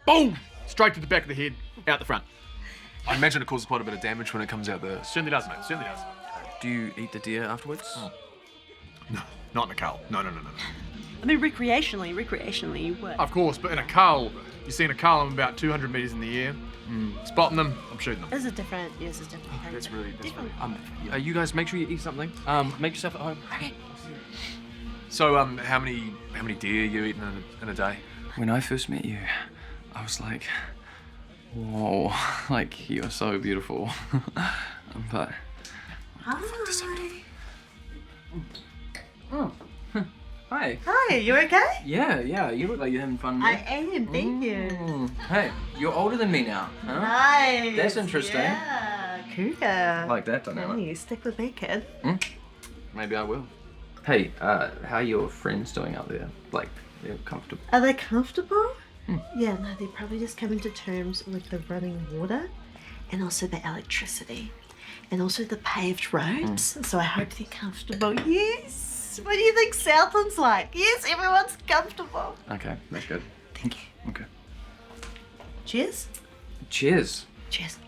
Boom! Straight to the back of the head, out the front. I imagine it causes quite a bit of damage when it comes out the... Certainly does, mate. Certainly does. Do you eat the deer afterwards? Oh. No, not in a cull. No. I mean, recreationally, you would. Of course, but in a cull, you're seeing a cull, I'm about 200 metres in the air. Spotting them, I'm shooting them. This is different. Yes, it's different. That's really... Yeah. You guys, make sure you eat something. Make yourself at home. Okay. So, how many deer you eating in a day? When I first met you, I was like, whoa, like, you're so beautiful. But... Hi. Oh. Hi. Hi, you okay? Yeah, you look like you're having fun. I am, thank you. Hey, you're older than me now, huh? Nice. That's interesting. Yeah, cougar. Like that dynamic. Hey, stick with me, kid. Maybe I will. Hey, how are your friends doing out there? Like, they're comfortable? Are they comfortable? Yeah, no, they're probably just coming to terms with the running water and also the electricity and also the paved roads. So I hope they're comfortable. Yes. What do you think Southland's like? Yes, everyone's comfortable. Okay, that's good. Thank you. Okay. Cheers. Cheers. Cheers.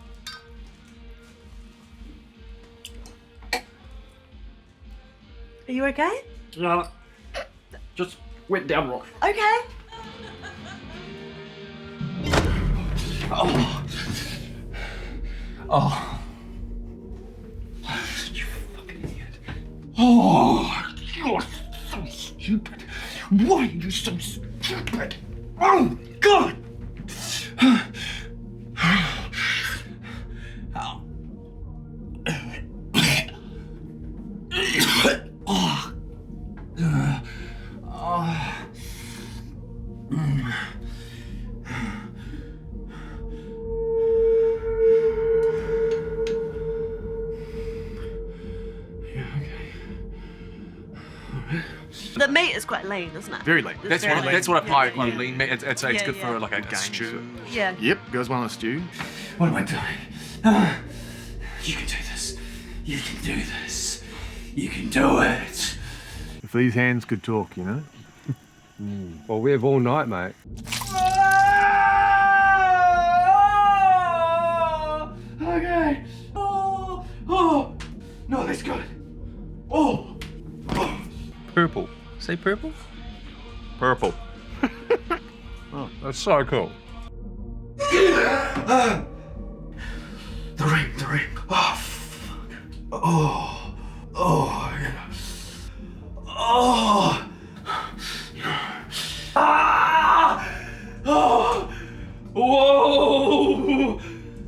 Are you okay? Yeah, just went down rock. Okay. Oh. You fucking idiot. Oh, you're so stupid. Why are you so stupid? Oh, God. The meat is quite lean, isn't it? Very lean. It's That's very what I lean. pie Yeah, quite yeah. lean meat. It's Yeah, good yeah. for like a stew. Yeah. Yep, goes well in a stew. What am I doing? You can do this. You can do this. You can do it. If these hands could talk, you know? Well, we have all night, mate. Okay. Oh. No, that's good. Oh. Purple. Say purple? Purple. Oh, that's so cool. The ring. Oh, fuck. Oh, yeah. Oh. Ah! Oh. Whoa.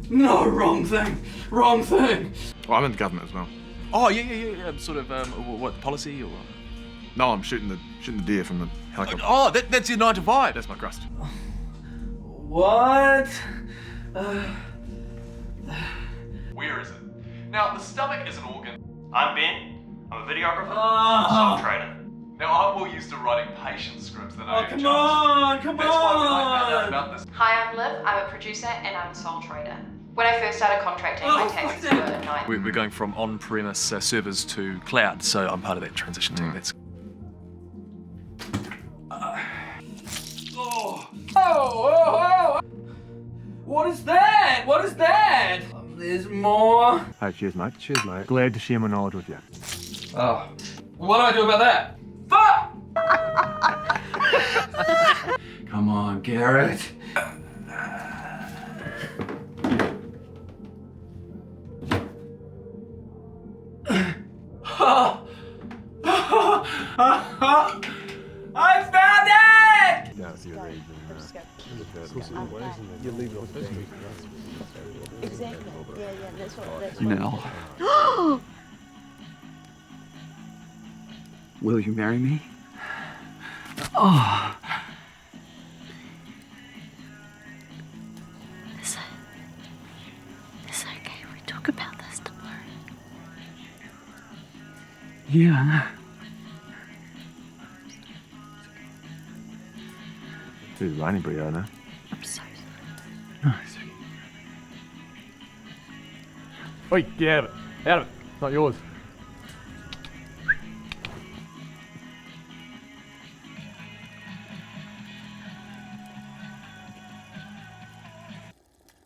No, wrong thing. Oh, I'm in the government as well. Oh, yeah. Sort of, what, policy or what? No, I'm shooting the deer from the helicopter. Oh, that's your 9 to 5. That's my crust. What? Where is it? Now, the stomach is an organ. I'm Ben. I'm a videographer, sole trader. Now, I'm more used to writing patient scripts than I am come on. That's why when I found out about this. Hi, I'm Liv. I'm a producer and I'm a sole trader. When I first started contracting, my taxes were 9. We're going from on-premise servers to cloud, so I'm part of that transition team. That's. What is that? There's more. Hey, cheers, mate. Cheers, mate. Glad to share my knowledge with you. Oh. What do I do about that? Fuck! Come on, Garrett. I found it! Yeah, it's your reason. Exactly. Yeah, that's what. Now. Will you marry me? Oh. It's okay. We talk about this tomorrow. Yeah. Too rainy, Brianna. I'm so sorry. Nice. Oi, get out of it. Out of it. It's not yours.